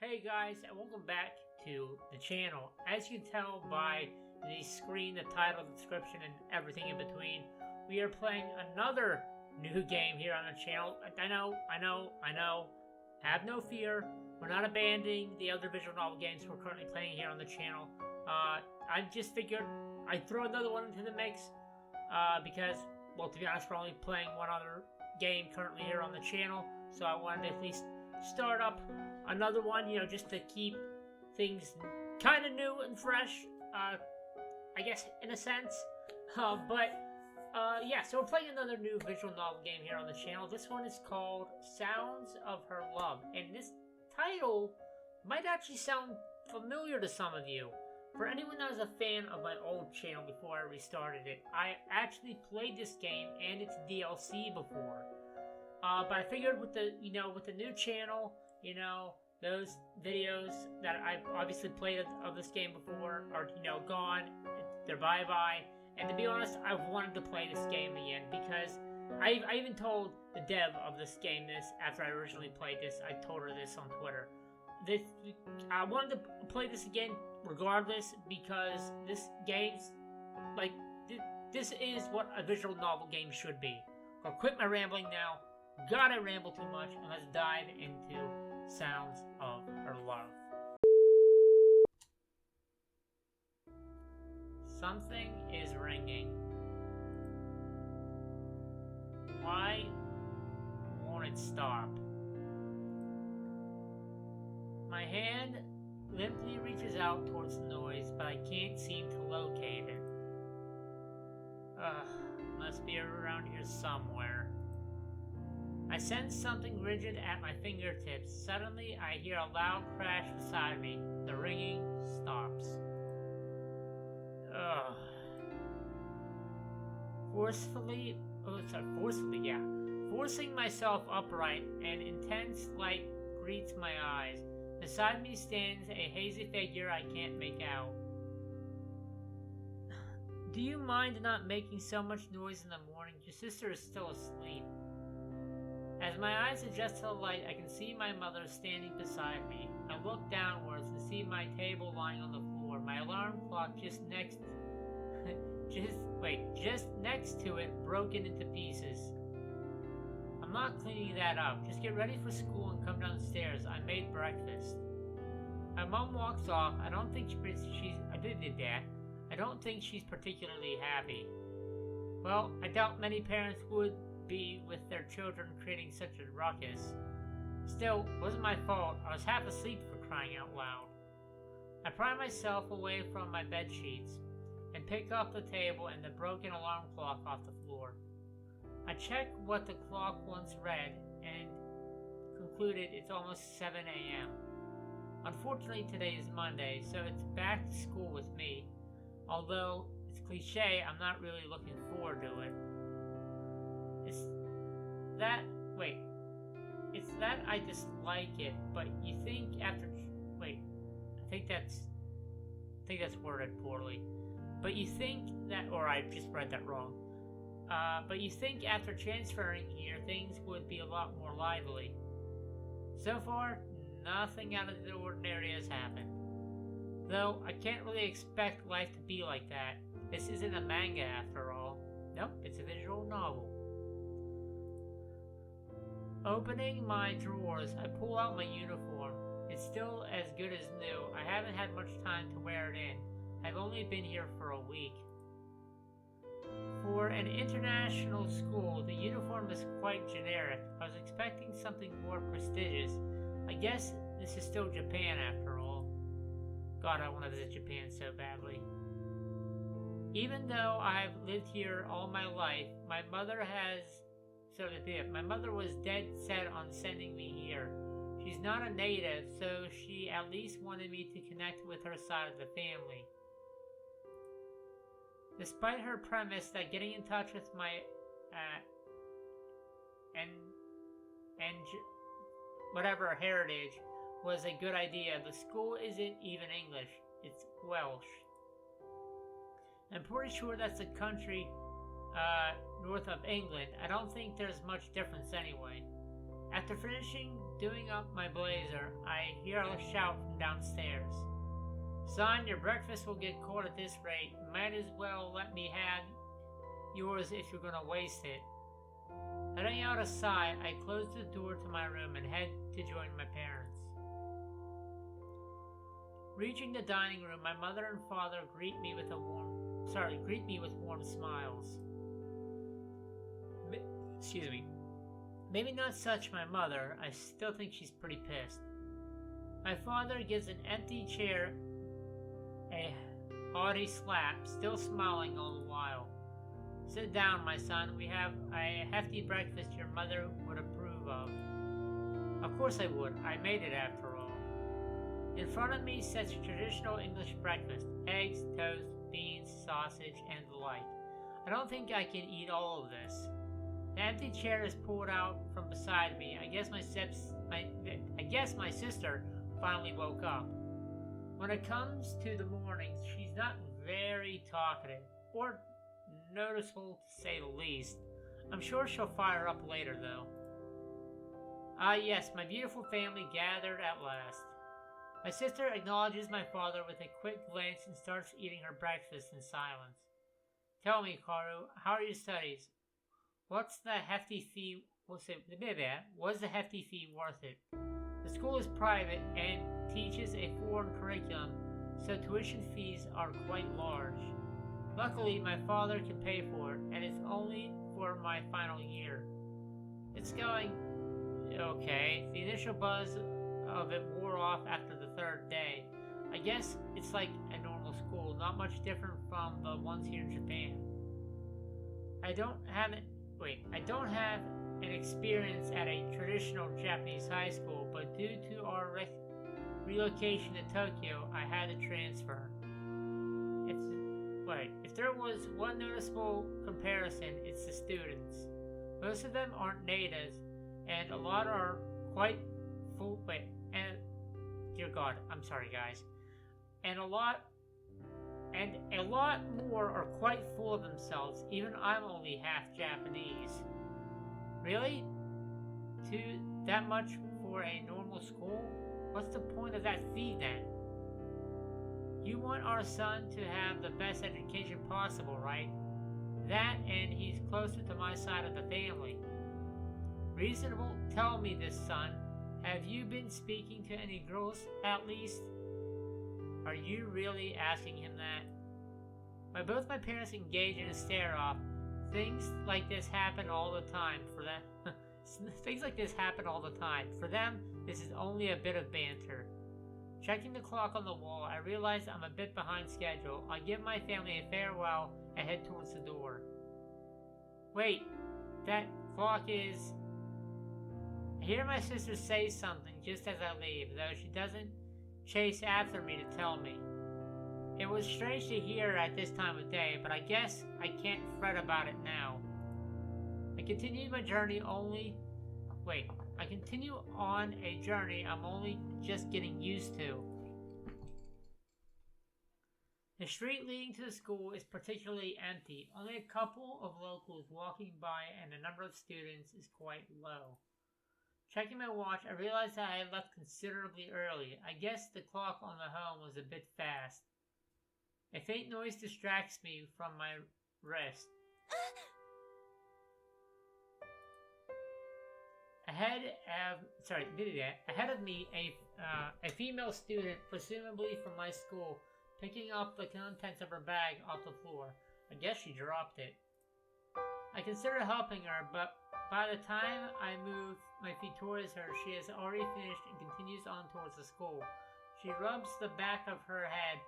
Hey guys, and welcome back to the channel. As you can tell by the screen, the title, the description, and everything in between, we are playing another new game here on the channel. I know. Have no fear. We're not abandoning the other visual novel games we're currently playing here on the channel. I just figured I'd throw another one into the mix because, well, to be honest, we're only playing one other game currently here on the channel, so I wanted to at least start up another one, just to keep things kind of new and fresh, I guess, in a sense. Yeah, so we're playing another new visual novel game here on the channel. This one is called Sounds of Her Love, and this title might actually sound familiar to some of you. For anyone that was a fan of my old channel before I restarted it, I actually played this game and its DLC before. But I figured with the new channel, those videos that I've obviously played of this game before are, gone. They're bye-bye. And to be honest, I wanted to play this game again because I even told the dev of this game this after I originally played this. I told her this on Twitter. I wanted to play this again regardless because this game's, this is what a visual novel game should be. I'll quit my rambling now. God, I ramble too much, and let's dive into Sounds of Her Love. Something is ringing. Why won't it stop? My hand limply reaches out towards the noise, but I can't seem to locate it. Must be around here somewhere. I sense something rigid at my fingertips. Suddenly, I hear a loud crash beside me. The ringing stops. Forcing myself upright, an intense light greets my eyes. Beside me stands a hazy figure I can't make out. Do you mind not making so much noise in the morning? Your sister is still asleep. As my eyes adjust to the light, I can see my mother standing beside me. I look downwards and see my table lying on the floor. My alarm clock just next to it, broken into pieces. I'm not cleaning that up. Just get ready for school and come downstairs. I made breakfast. My mom walks off. I don't think she's particularly happy. Well, I doubt many parents would be with their children creating such a ruckus. Still, it wasn't my fault. I was half asleep, for crying out loud. I pry myself away from my bed sheets and pick up the table and the broken alarm clock off the floor. I check what the clock once read and concluded it's almost 7 a.m. Unfortunately, today is Monday, so it's back to school with me. Although it's cliche, I'm not really looking forward to it. It's that I dislike it, but you think after... I think that's worded poorly. But you think that... Or I just read that wrong. But you think after transferring here, things would be a lot more lively. So far, nothing out of the ordinary has happened. Though, I can't really expect life to be like that. This isn't a manga after all. Nope, it's a visual novel. Opening my drawers, I pull out my uniform. It's still as good as new. I haven't had much time to wear it in. I've only been here for a week. For an international school, the uniform is quite generic. I was expecting something more prestigious. I guess this is still Japan after all. God, I want to visit Japan so badly. Even though I've lived here all my life, my mother was dead set on sending me here. She's not a native, so she at least wanted me to connect with her side of the family. Despite her premise that getting in touch with my whatever heritage was a good idea, the school isn't even English, it's Welsh. I'm pretty sure that's a country north of England. I don't think there's much difference anyway. After finishing doing up my blazer, I hear a shout from downstairs. Son, your breakfast will get cold at this rate. Might as well let me have yours if you're gonna waste it. Letting out a sigh, I close the door to my room and head to join my parents. Reaching the dining room, my mother and father greet me with warm smiles. Excuse me. Maybe not such my mother. I still think she's pretty pissed. My father gives an empty chair a haughty slap, still smiling all the while. Sit down, my son. We have a hefty breakfast your mother would approve of. Of course I would. I made it after all. In front of me sits a traditional English breakfast. Eggs, toast, beans, sausage, and the like. I don't think I can eat all of this. The empty chair is pulled out from beside me. I guess my sister finally woke up. When it comes to the mornings, she's not very talkative, or noticeable to say the least. I'm sure she'll fire up later, though. Ah yes, my beautiful family gathered at last. My sister acknowledges my father with a quick glance and starts eating her breakfast in silence. Tell me, Karu, how are your studies? Was the hefty fee worth it? The school is private and teaches a foreign curriculum, so tuition fees are quite large. Luckily, my father can pay for it, and it's only for my final year. It's going okay. The initial buzz of it wore off after the third day. I guess it's like a normal school, not much different from the ones here in Japan. I don't have an experience at a traditional Japanese high school, but due to our relocation to Tokyo, I had to transfer. If there was one noticeable comparison, it's the students. Most of them aren't natives, and a lot are quite full. Dear God, I'm sorry, guys. And a lot more are quite full of themselves. Even I'm only half Japanese. Really? That much for a normal school? What's the point of that fee then? You want our son to have the best education possible, right? That and he's closer to my side of the family. Reasonable? Tell me this, son. Have you been speaking to any girls, at least? Are you really asking him that? When both my parents engage in a stare-off, things like this happen all the time for them. Things like this happen all the time. For them, this is only a bit of banter. Checking the clock on the wall, I realize I'm a bit behind schedule. I give my family a farewell and head towards the door. Wait, that clock is... I hear my sister say something just as I leave, though she doesn't chase after me to tell me. It was strange to hear at this time of day, but I guess I can't fret about it now. I continue on a journey I'm only just getting used to. The street leading to the school is particularly empty. Only a couple of locals walking by, and the number of students is quite low. Checking my watch, I realized that I had left considerably early. I guess the clock on the home was a bit fast. A faint noise distracts me from my rest. Ahead of me, a female student, presumably from my school, picking up the contents of her bag off the floor. I guess she dropped it. I considered helping her, but by the time I move my feet towards her, she has already finished and continues on towards the school. She rubs the back of her head,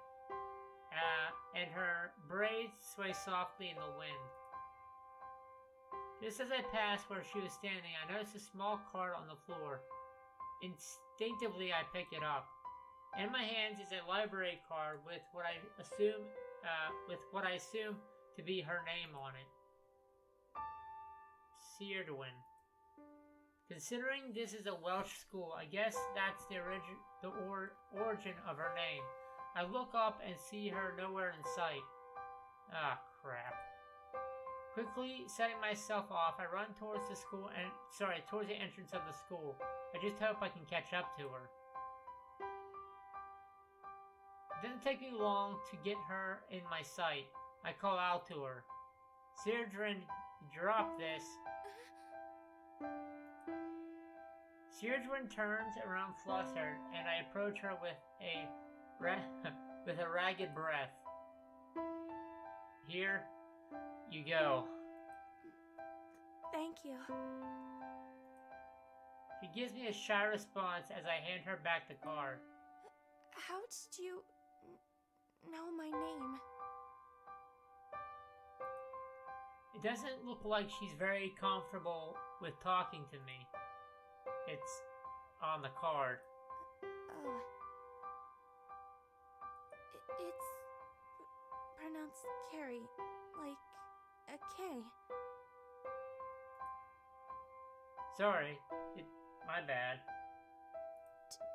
and her braids sway softly in the wind. Just as I passed where she was standing, I noticed a small card on the floor. Instinctively, I pick it up. In my hands is a library card with what I assume to be her name on it. Seardwin. Considering this is a Welsh school, I guess that's the origin of her name. I look up and see her nowhere in sight. Ah, crap. Quickly setting myself off, I run towards towards the entrance of the school. I just hope I can catch up to her. It doesn't take me long to get her in my sight. I call out to her. Seirdrin, drop this. Seirdrin turns around flustered, and I approach her with a with a ragged breath. Here you go. Thank you. She gives me a shy response as I hand her back the card. How did you know my name? It doesn't look like she's very comfortable with talking to me. It's on the card. Oh. It's pronounced Carrie, like a K. Sorry, my bad.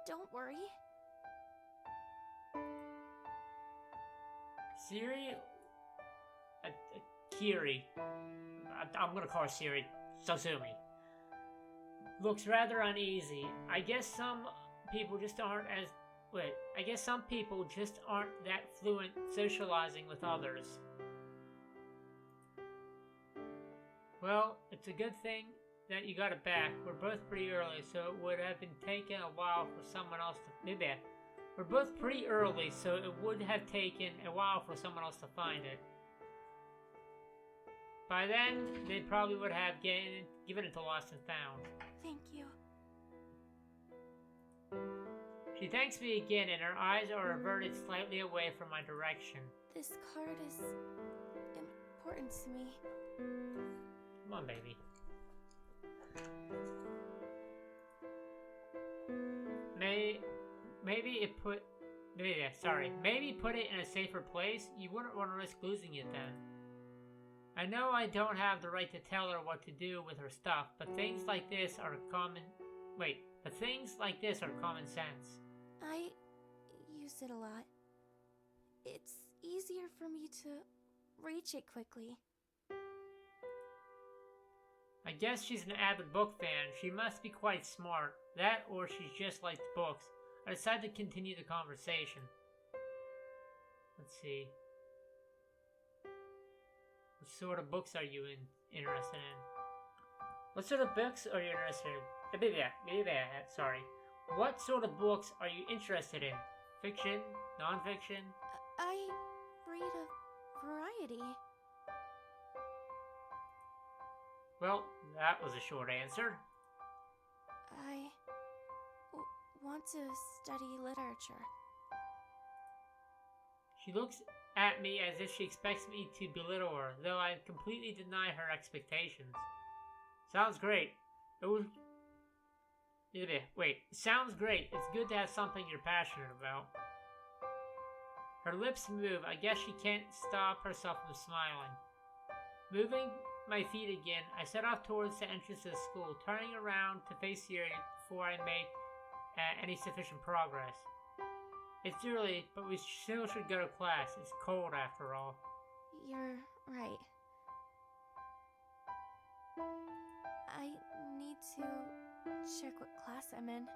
Don't worry. Kiri. I'm gonna call her Siri. So sue me. Looks rather uneasy. I guess some people just aren't that fluent socializing with others. Well, it's a good thing that you got it back. We're both pretty early, so it would have been taken a while for someone else to... We're both pretty early, so it would have taken a while for someone else to find it. By then, they probably would have given it to Lost and Found. Thank you. She thanks me again, and her eyes are averted slightly away from my direction. This card is important to me. Come on, baby. Maybe put it in a safer place. You wouldn't want to risk losing it then. I know I don't have the right to tell her what to do with her stuff, but things like this are common sense. I use it a lot. It's easier for me to reach it quickly. I guess she's an avid book fan. She must be quite smart. That or she just likes books. I decided to continue the conversation. Let's see. What sort of books are you interested in? What sort of books are you interested in? Sorry. What sort of books are you interested in? Fiction? Non-fiction? I read a variety. Well, that was a short answer. I want to study literature. She looks at me as if she expects me to belittle her, though I completely deny her expectations. Sounds great. Sounds great. It's good to have something you're passionate about. Her lips move. I guess she can't stop herself from smiling. Moving my feet again, I set off towards the entrance of the school, turning around to face Siri before I make any sufficient progress. It's early, but we still should go to class. It's cold after all. You're right. I need to check what class I'm in.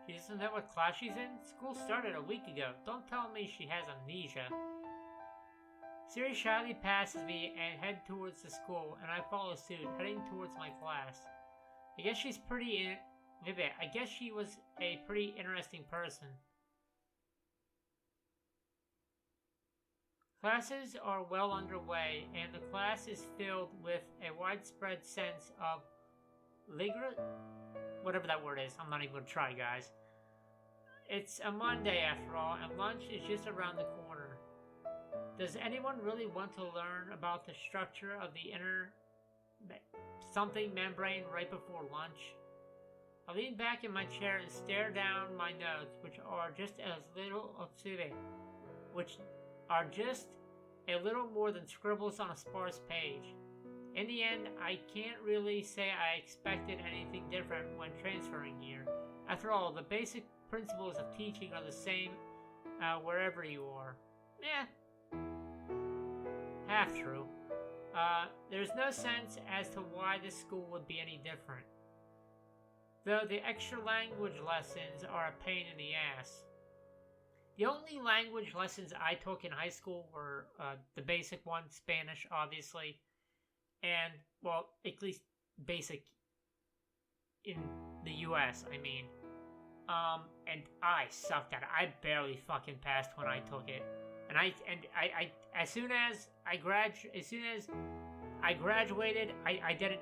She doesn't know what class she's in? School started a week ago. Don't tell me she has amnesia. Siri shyly passes me and heads towards the school, and I follow suit, heading towards my class. I guess she was a pretty interesting person. Classes are well underway, and the class is filled with a widespread sense of whatever that word is. I'm not even going to try, guys. It's a Monday after all, and lunch is just around the corner. Does anyone really want to learn about the structure of the inner something membrane right before lunch? I lean back in my chair and stare down my notes, which are just a little more than scribbles on a sparse page. In the end, I can't really say I expected anything different when transferring here. After all, the basic principles of teaching are the same wherever you are. Half true. There's no sense as to why this school would be any different. Though the extra language lessons are a pain in the ass. The only language lessons I took in high school were the basic ones, Spanish, obviously, and, well, at least basic in the US, I mean. And I sucked at it. I barely fucking passed when I took it. And I as soon as I graduated, I didn't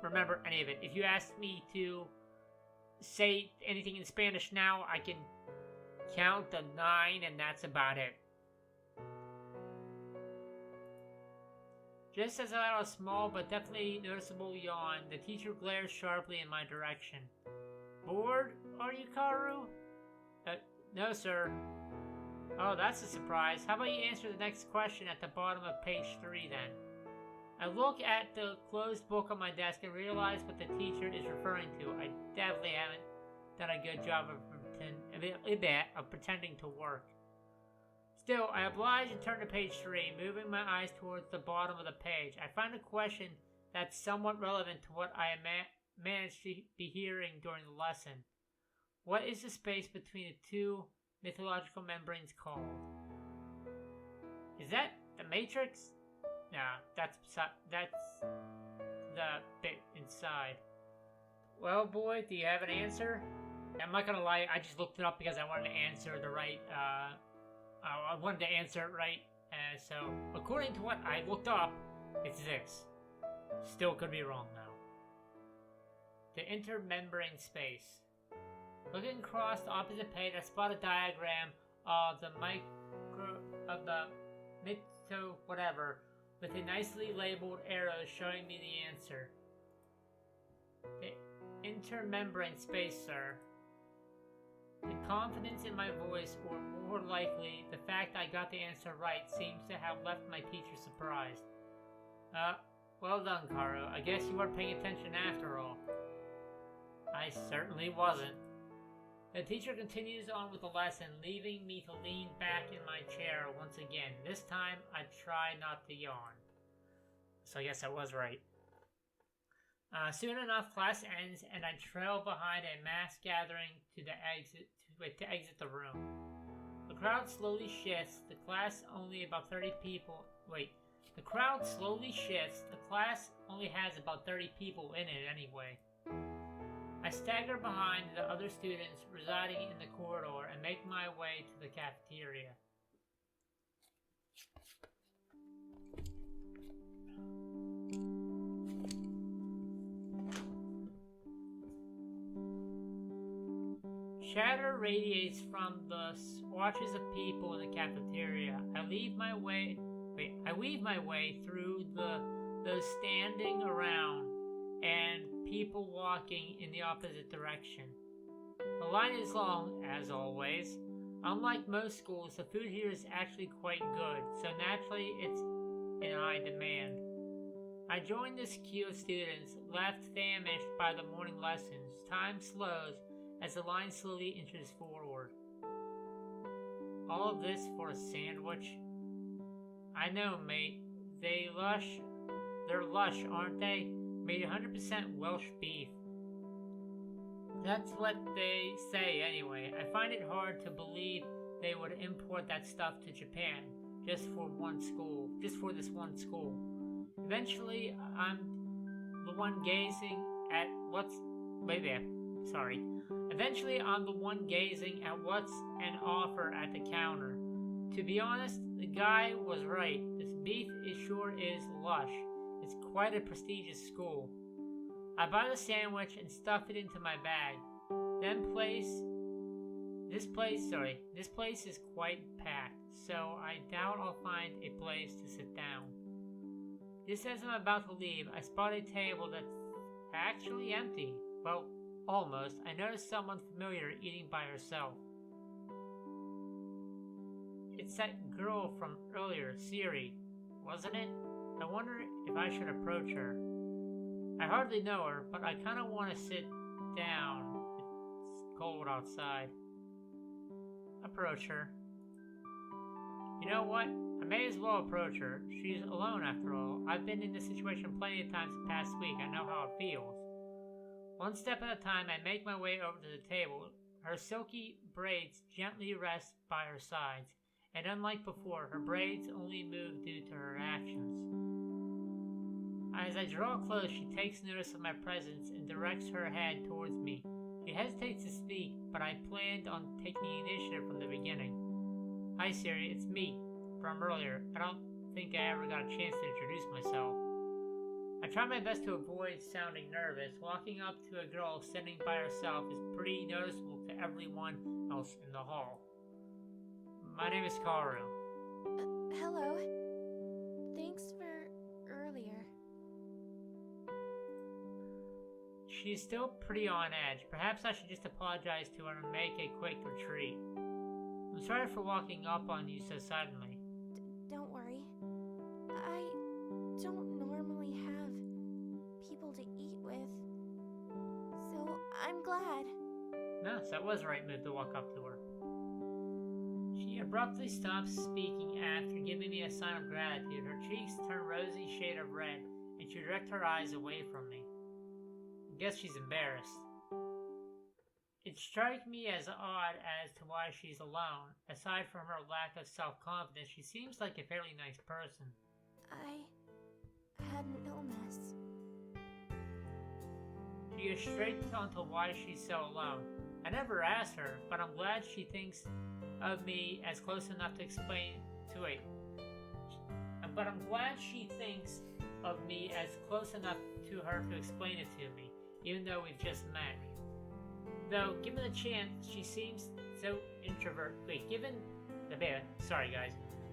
remember any of it. If you asked me to say anything in Spanish now, I can count to 9, and that's about it. Just as I let out a small but definitely noticeable yawn, the teacher glares sharply in my direction. Bored, are you, Karu? No, sir. Oh, that's a surprise. How about you answer the next question at the bottom of page 3, then? I look at the closed book on my desk and realize what the teacher is referring to. I definitely haven't done a good job of pretending to work. Still, I oblige and turn to page 3, moving my eyes towards the bottom of the page. I find a question that's somewhat relevant to what I managed to be hearing during the lesson. What is the space between the two mythological membranes called? Is that the Matrix? Nah, that's the bit inside. Well, boy, do you have an answer? I'm not gonna lie, I just looked it up because I wanted to answer the right, I wanted to answer it right. So, according to what I looked up, it's this. Still could be wrong, though. The intermembrane space. Looking across the opposite page, I spot a diagram of the mytho whatever, with a nicely labeled arrow showing me the answer. The intermembrane space, sir. The confidence in my voice, or more likely, the fact I got the answer right, seems to have left my teacher surprised. Well done, Karu. I guess you weren't paying attention after all. I certainly wasn't. The teacher continues on with the lesson, leaving me to lean back in my chair once again. This time, I try not to yawn. So I guess I was right. Soon enough, class ends, and I trail behind a mass gathering to exit the room. The crowd slowly shifts. The class only about 30 people. The crowd slowly shifts. The class only has about 30 people in it anyway. I stagger behind the other students residing in the corridor and make my way to the cafeteria. Chatter radiates from the swatches of people in the cafeteria. I weave my way through those standing around and people walking in the opposite direction. The line is long, as always. Unlike most schools, the food here is actually quite good, so naturally it's in high demand. I join this queue of students, left famished by the morning lessons. Time slows as the line slowly inches forward. All of this for a sandwich? I know, mate. They're lush, aren't they? Made 100% Welsh beef. That's what they say anyway. I find it hard to believe they would import that stuff to Japan just for this one school. Eventually, I'm the one gazing at what's an offer at the counter. To be honest, the guy was right. This beef sure is lush. It's quite a prestigious school. I buy the sandwich and stuff it into my bag. This place is quite packed, so I doubt I'll find a place to sit down. Just as I'm about to leave, I spot a table that's actually empty. Well, almost. I notice someone familiar eating by herself. It's that girl from earlier, Siri, wasn't it? I wonder if I should approach her. I hardly know her, but I kind of want to sit down. It's cold outside. Approach her. You know what? I may as well approach her. She's alone after all. I've been in this situation plenty of times the past week. I know how it feels. One step at a time, I make my way over to the table. Her silky braids gently rest by her sides, and unlike before, her braids only move due to her actions. As I draw close, she takes notice of my presence and directs her head towards me. She hesitates to speak, but I planned on taking initiative from the beginning. Hi Siri, it's me, from earlier. I don't think I ever got a chance to introduce myself. I try my best to avoid sounding nervous. Walking up to a girl sitting by herself is pretty noticeable to everyone else in the hall. My name is Karu. Hello. Thanks for earlier. She's still pretty on edge. Perhaps I should just apologize to her and make a quick retreat. I'm sorry for walking up on you so suddenly. Don't worry. I don't normally have people to eat with, so I'm glad. No, so that was the right move to walk up to her. She abruptly stops speaking after giving me a sign of gratitude. Her cheeks turn rosy shade of red, and she directs her eyes away from me. I guess she's embarrassed. It strikes me as odd as to why she's alone. Aside from her lack of self-confidence, she seems like a fairly nice person. I had an illness. She goes straight onto why she's so alone. I never asked her, but I'm glad she thinks of me as close enough to explain to it. But I'm glad she thinks of me as close enough to her to explain it to me, even though we've just met. Though, given the chance, she seems so introverted.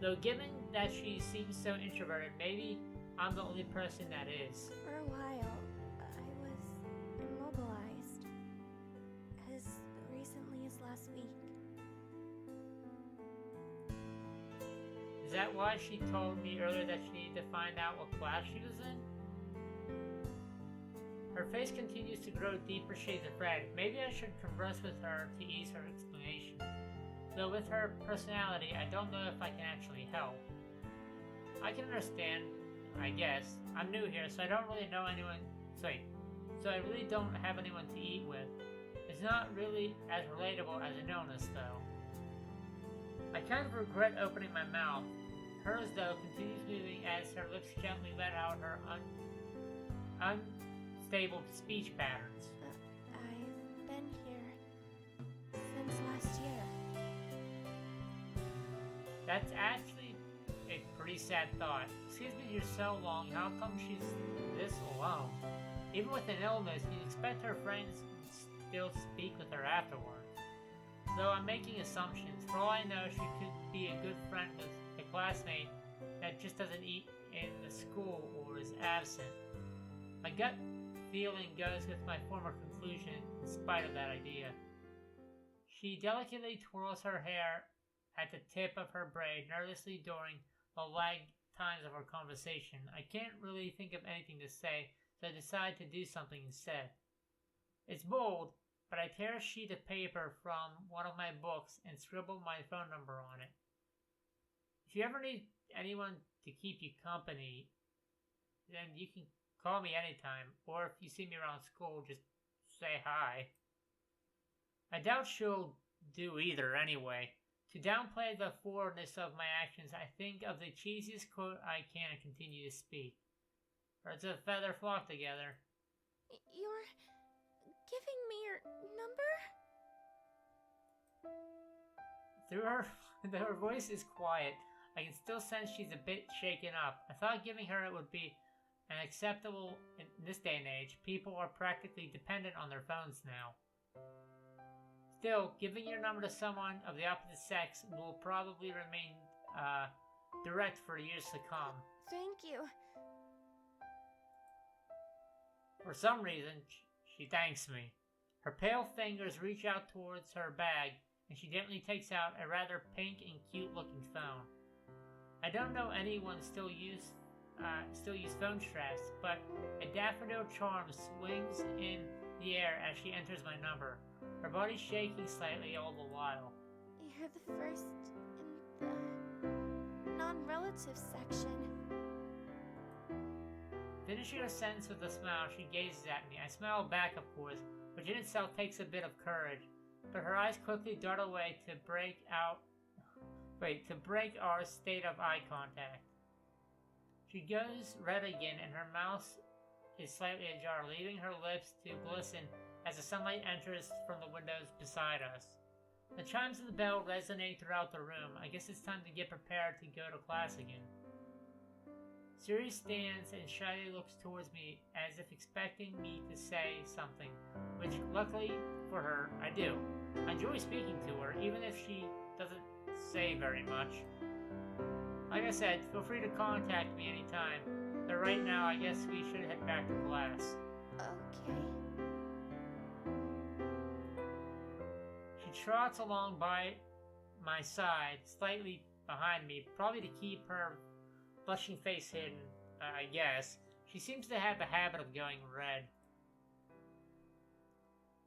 Though, given that she seems so introverted, maybe I'm the only person that is. For a while, I was immobilized. As recently as last week. Is that why she told me earlier that she needed to find out what class she was in? Her face continues to grow deeper shades of red. Maybe I should converse with her to ease her explanation. Though with her personality, I don't know if I can actually help. I can understand, I guess. I'm new here, so I don't really know anyone. So I really don't have anyone to eat with. It's not really as relatable as an illness, though. I kind of regret opening my mouth. Hers, though, continues moving as her lips gently let out her unstable speech patterns. I've been here since last year. That's actually a pretty sad thought. She's been here so long, how come she's this alone? Even with an illness, you'd expect her friends would still speak with her afterwards. Though I'm making assumptions, for all I know, she could be a good friend with a classmate that just doesn't eat in the school or is absent. My gut feeling goes with my former conclusion in spite of that idea. She delicately twirls her hair at the tip of her braid nervously during the lag times of our conversation. I can't really think of anything to say, so I decide to do something instead. It's bold, but I tear a sheet of paper from one of my books and scribble my phone number on it. If you ever need anyone to keep you company, then you can call me anytime, or if you see me around school, just say hi. I doubt she'll do either anyway. To downplay the forwardness of my actions, I think of the cheesiest quote I can and continue to speak. Birds of a feather flock together. You're giving me your number? Though her voice is quiet, I can still sense she's a bit shaken up. I thought giving her it would be unacceptable in this day and age. People are practically dependent on their phones now. Still, giving your number to someone of the opposite sex will probably remain direct for years to come. Thank you. For some reason, she thanks me. Her pale fingers reach out towards her bag, and she gently takes out a rather pink and cute-looking phone. I don't know anyone still use phone straps, but a daffodil charm swings in the air as she enters my number, her body shaking slightly all the while. You're the first in the non-relative section. Finishing her sentence with a smile, she gazes at me. I smile back, of course, which in itself takes a bit of courage. but her eyes quickly dart away to break our state of eye contact. She goes red again and her mouth is slightly ajar, leaving her lips to glisten as the sunlight enters from the windows beside us. The chimes of the bell resonate throughout the room. I guess it's time to get prepared to go to class again. Siri stands and shyly looks towards me as if expecting me to say something, which luckily for her, I do. I enjoy speaking to her, even if she doesn't say very much. Like I said, feel free to contact me anytime, but right now I guess we should head back to class. Okay. She trots along by my side, slightly behind me, probably to keep her blushing face hidden, I guess. She seems to have a habit of going red.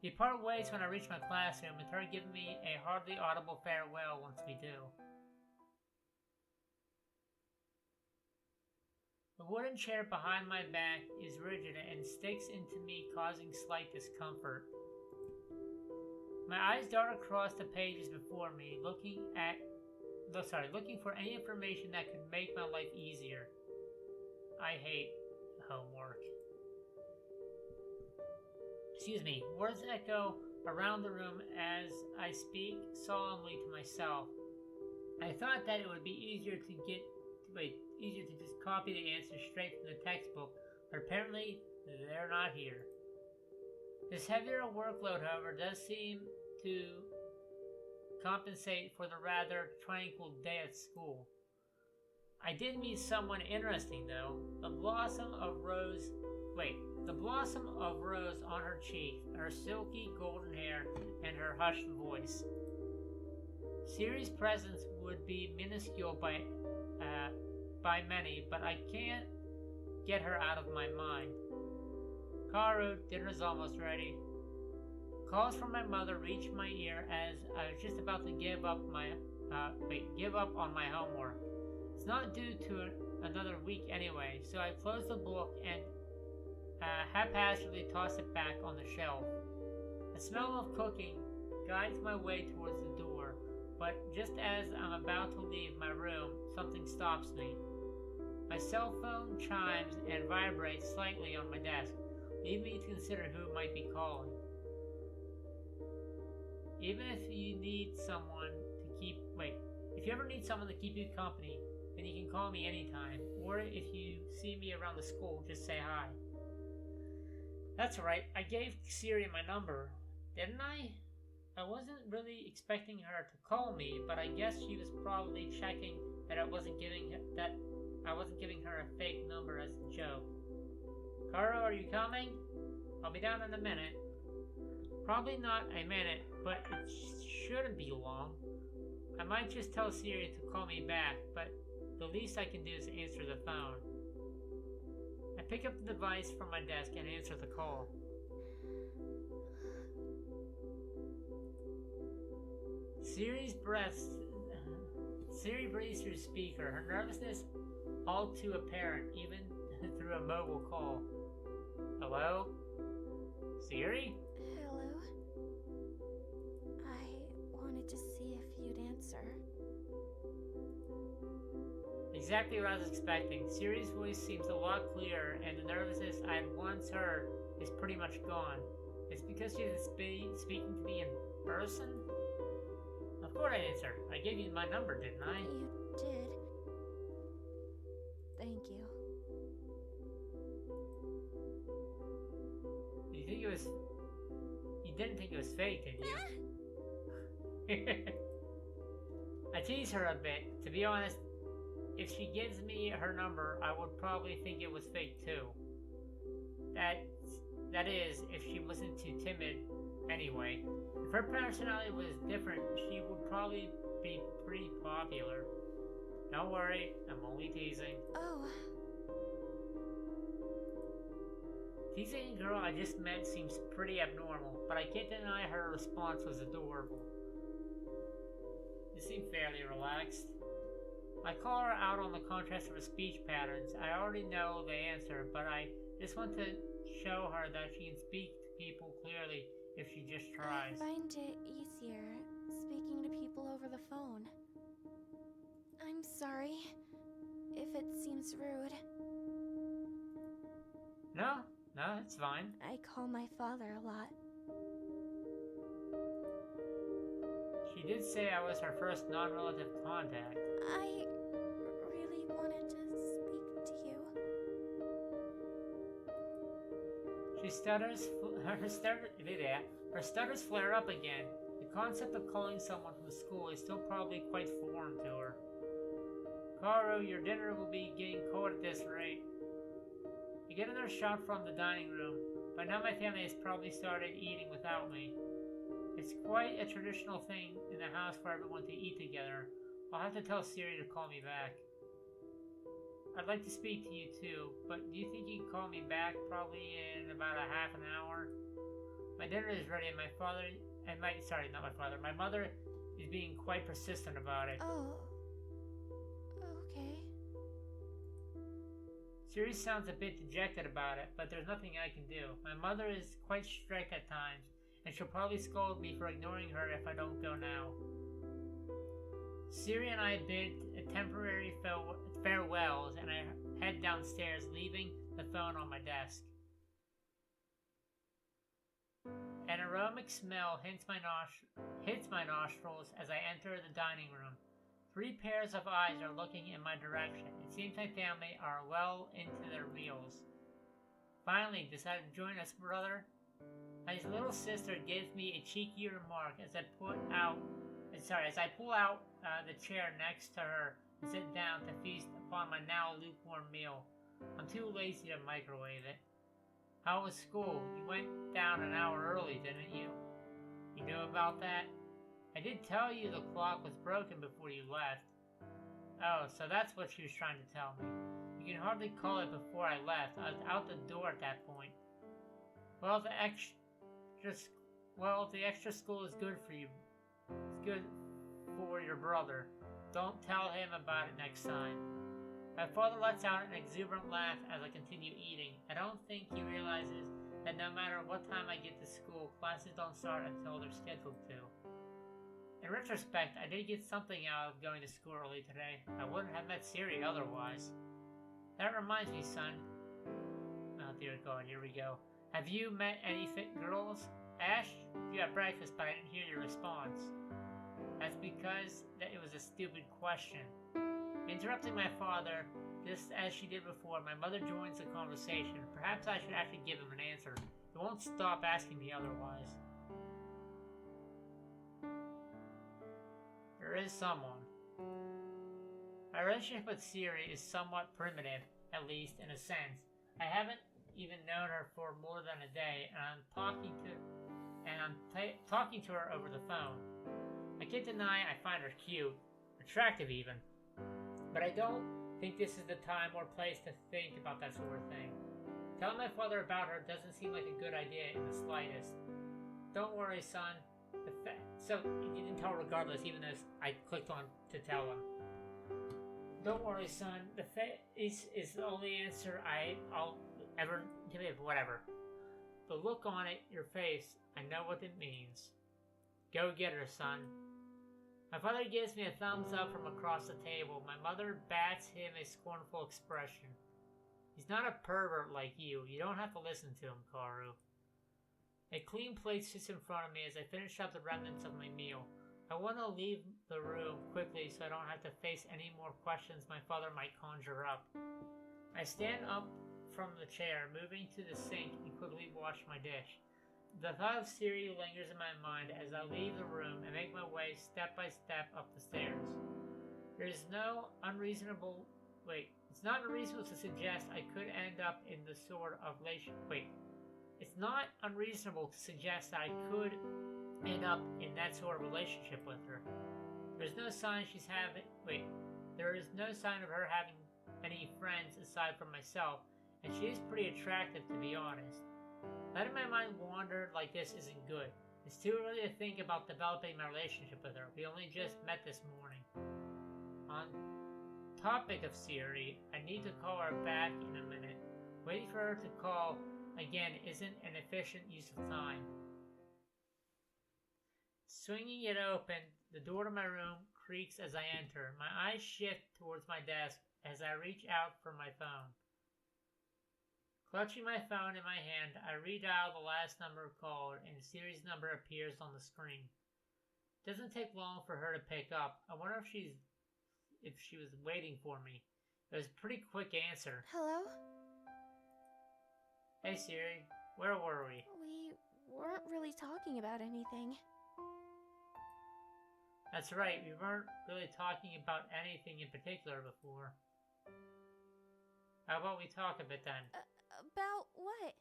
We part ways when I reach my classroom, with her giving me a hardly audible farewell once we do. The wooden chair behind my back is rigid and sticks into me, causing slight discomfort. My eyes dart across the pages before me, looking for any information that could make my life easier. I hate homework. Excuse me, words echo around the room as I speak solemnly to myself. I thought that it would be easier to just copy the answers straight from the textbook, but apparently they're not here. This heavier workload, however, does seem to compensate for the rather tranquil day at school. I did meet someone interesting, though. The blossom of rose on her cheek, her silky golden hair, and her hushed voice. Siri's presence would be minuscule by many, but I can't get her out of my mind. Kaoru, dinner's almost ready. Calls from my mother reached my ear as I was just about to give up on my homework. It's not due to another week anyway, so I closed the book and haphazardly tossed it back on the shelf. The smell of cooking guides my way towards the door, but just as I'm about to leave my room, something stops me. My cell phone chimes and vibrates slightly on my desk, leaving me to consider who might be calling. If you ever need someone to keep you company, then you can call me anytime, or if you see me around the school, just say hi. That's right, I gave Siri my number, didn't I? I wasn't really expecting her to call me, but I guess she was probably checking that I wasn't giving her a fake number as a joke. Kaoru, are you coming? I'll be down in a minute. Probably not a minute, but it shouldn't be long. I might just tell Siri to call me back, but the least I can do is answer the phone. I pick up the device from my desk and answer the call. Siri breathes through speaker, her nervousness all too apparent, even through a mobile call. Hello? Siri? Hello. I wanted to see if you'd answer. Exactly what I was expecting. Siri's voice seems a lot clearer, and the nervousness I had once heard is pretty much gone. It's because she was speaking to me in person? Of course I answered. I gave you my number, didn't I? You did. Thank you. You didn't think it was fake, did you? I tease her a bit. To be honest, if she gives me her number, I would probably think it was fake too. That is, if she wasn't too timid anyway. If her personality was different, she would probably be pretty popular. Don't worry, I'm only teasing. Oh. Teasing a girl I just met seems pretty abnormal, but I can't deny her response was adorable. You seem fairly relaxed. I call her out on the contrast of her speech patterns. I already know the answer, but I just want to show her that she can speak to people clearly if she just tries. I find it easy the phone. I'm sorry if it seems rude. No, it's fine. I call my father a lot. She did say I was her first non-relative contact. I really wanted to speak to you. She stutters, her stutters flare up again. The concept of calling someone from school is still probably quite foreign to her. Kaoru, your dinner will be getting cold at this rate. I get another shot from the dining room. By now my family has probably started eating without me. It's quite a traditional thing in the house for everyone to eat together. I'll have to tell Siri to call me back. I'd like to speak to you too, but do you think you can call me back probably in about a half an hour? My dinner is ready and my mother is being quite persistent about it. Oh. Okay. Siri sounds a bit dejected about it, but there's nothing I can do. My mother is quite strict at times, and she'll probably scold me for ignoring her if I don't go now. Siri and I bid a temporary farewells, and I head downstairs, leaving the phone on my desk. An aromatic smell hits my nostrils as I enter the dining room. 3 pairs of eyes are looking in my direction. It seems my family are well into their meals. Finally, decided to join us, brother. My little sister gives me a cheeky remark as I pull out the chair next to her and sit down to feast upon my now lukewarm meal. I'm too lazy to microwave it. How was school? You went down an hour early, didn't you? You knew about that? I did tell you the clock was broken before you left. Oh, so that's what she was trying to tell me. You can hardly call it before I left. I was out the door at that point. Well, the extra school is good for you. It's good for your brother. Don't tell him about it next time. My father lets out an exuberant laugh as I continue eating. I don't think he realizes that no matter what time I get to school, classes don't start until they're scheduled to. In retrospect, I did get something out of going to school early today. I wouldn't have met Siri otherwise. That reminds me, son. Oh dear God, here we go. Have you met any fit girls? I asked you at breakfast, but I didn't hear your response. That's because it was a stupid question. Interrupting my father, just as she did before, my mother joins the conversation. Perhaps I should actually give him an answer. He won't stop asking me otherwise. There is someone. My relationship with Siri is somewhat primitive, at least in a sense. I haven't even known her for more than a day, and I'm talking to her over the phone. I can't deny I find her cute, attractive even, but I don't think this is the time or place to think about that sort of thing. Telling my father about her doesn't seem like a good idea in the slightest. Don't worry, son. So you didn't tell regardless, even though I clicked on to tell him. Don't worry, son. The face is the only answer I'll ever give. Whatever. The look on your face, I know what it means. Go get her, son. My father gives me a thumbs up from across the table. My mother bats him a scornful expression. He's not a pervert like you. You don't have to listen to him, Kaoru. A clean plate sits in front of me as I finish up the remnants of my meal. I want to leave the room quickly so I don't have to face any more questions my father might conjure up. I stand up from the chair, moving to the sink and quickly wash my dish. The thought of Siri lingers in my mind as I leave the room and make my way step by step up the stairs. It's not unreasonable to suggest I could end up in the sort of It's not unreasonable to suggest that I could end up in that sort of relationship with her. There is no sign of her having any friends aside from myself, and she is pretty attractive, to be honest. Letting my mind wander like this isn't good. It's too early to think about developing my relationship with her. We only just met this morning. On topic of Siri, I need to call her back in a minute. Waiting for her to call again isn't an efficient use of time. Swinging it open, the door to my room creaks as I enter. My eyes shift towards my desk as I reach out for my phone. Clutching my phone in my hand, I redial the last number called and Siri's number appears on the screen. It doesn't take long for her to pick up. I wonder if she was waiting for me. It was a pretty quick answer. Hello? Hey Siri, where were we? We weren't really talking about anything. That's right, we weren't really talking about anything in particular before. How about we talk a bit then? About what?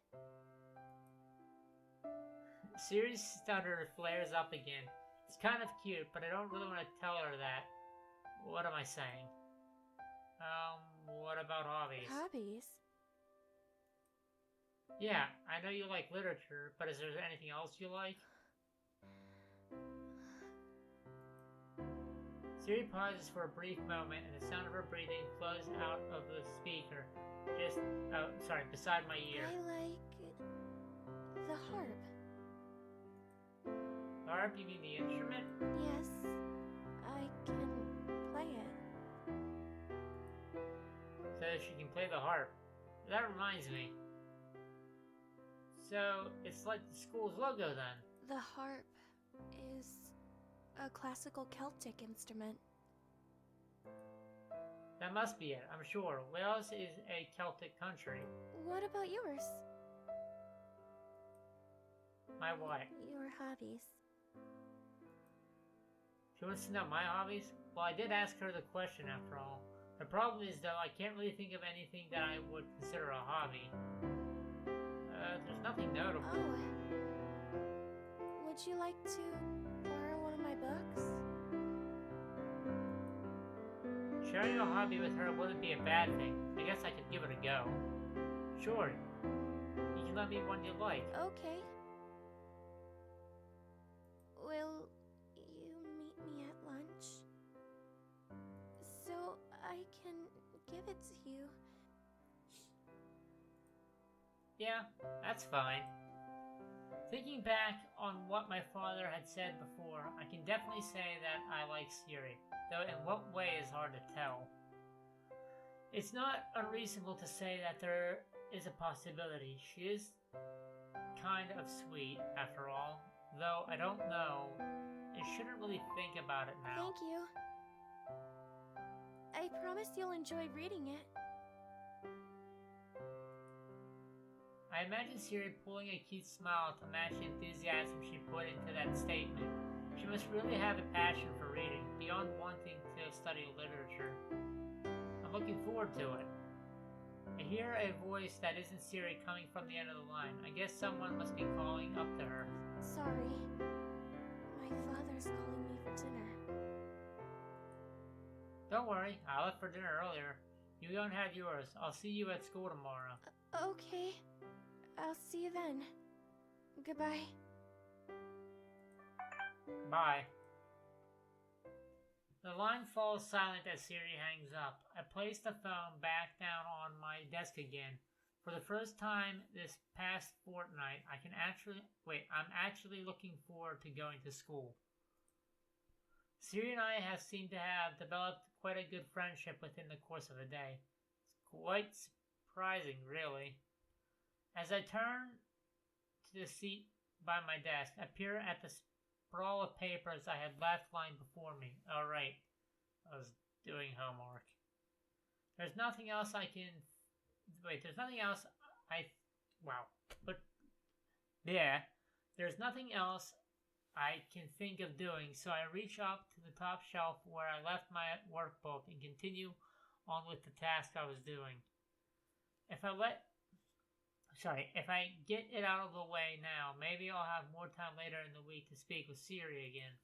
Siri's stutter flares up again. It's kind of cute, but I don't really want to tell her that. What am I saying? What about hobbies? Hobbies? Yeah, I know you like literature, but is there anything else you like? Siri pauses for a brief moment, and the sound of her breathing flows out of the speaker, beside my ear. I like the harp. Harp, you mean the instrument? Yes, I can play it. So she can play the harp. That reminds me. So, it's like the school's logo then? The harp is a classical Celtic instrument. That must be it, I'm sure. Wales is a Celtic country. What about yours? My what? Your hobbies. She wants to know my hobbies? Well, I did ask her the question after all. The problem is, though, I can't really think of anything that I would consider a hobby. There's nothing notable. Oh. Would you like to borrow one of my books? Sharing a hobby with her wouldn't be a bad thing. I guess I could give it a go. Sure. You can let me one you like. Okay. Will you meet me at lunch? So I can give it to you. Yeah, that's fine. Thinking back on what my father had said before, I can definitely say that I like Siri, though in what way is hard to tell. It's not unreasonable to say that there is a possibility. She is kind of sweet, after all, though I don't know. I shouldn't really think about it now. Thank you. I promise you'll enjoy reading it. I imagine Siri pulling a cute smile to match the enthusiasm she put into that statement. She must really have a passion for reading, beyond wanting to study literature. I'm looking forward to it. I hear a voice that isn't Siri coming from the end of the line. I guess someone must be calling up to her. Sorry. My father's calling me for dinner. Don't worry, I left for dinner earlier. You don't have yours. I'll see you at school tomorrow. Okay. I'll see you then. Goodbye. Bye. The line falls silent as Siri hangs up. I place the phone back down on my desk again. For the first time this past fortnight, I'm actually looking forward to going to school. Siri and I have seemed to have developed quite a good friendship within the course of a day. It's quite surprising, really. As I turn to the seat by my desk, I peer at the sprawl of papers I had left lying before me. Oh, right. I was doing homework. There's nothing else I can... Wait, there's nothing else There's nothing else I can think of doing, so I reach up to the top shelf where I left my workbook and continue on with the task I was doing. If I get it out of the way now, maybe I'll have more time later in the week to speak with Siri again.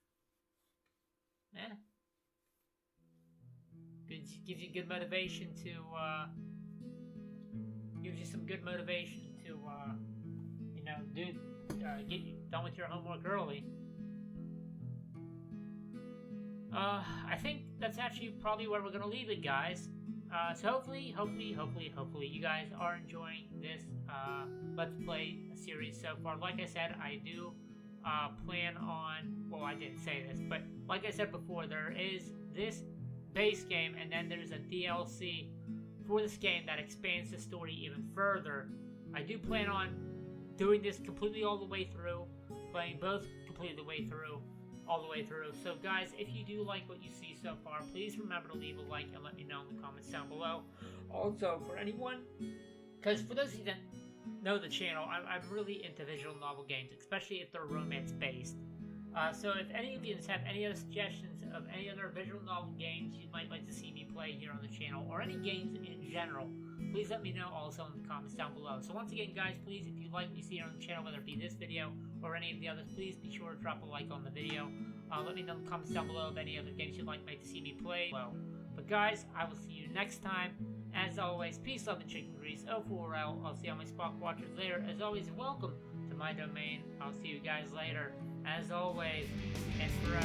Gives you good motivation to, gives you some good motivation to, get done with your homework early. I think that's actually probably where we're gonna leave it, guys. So hopefully you guys are enjoying this Let's Play series so far. Like I said, I do plan on, well, I didn't say this, but like I said before, there is this base game, and then there's a DLC for this game that expands the story even further. I do plan on doing this completely all the way through, playing both completely the way through, all the way through. So guys, if you do like what you see so far, please remember to leave a like and let me know in the comments down below. Also, for anyone, because for those of you that know the channel, I'm really into visual novel games, especially if they're romance based. So if any of you have any other suggestions of any other visual novel games you might like to see me play here on the channel, or any games in general, please let me know also in the comments down below. So once again guys, please, if you like what you see here on the channel, whether it be this video or any of the others, please be sure to drop a like on the video. Let me know in the comments down below of any other games you'd like me to see me play. Well, but guys, I will see you next time. As always, peace, love, and chicken grease. O4L. I'll see all my Spock watchers later. As always, welcome to my domain. I'll see you guys later. As always, and forever.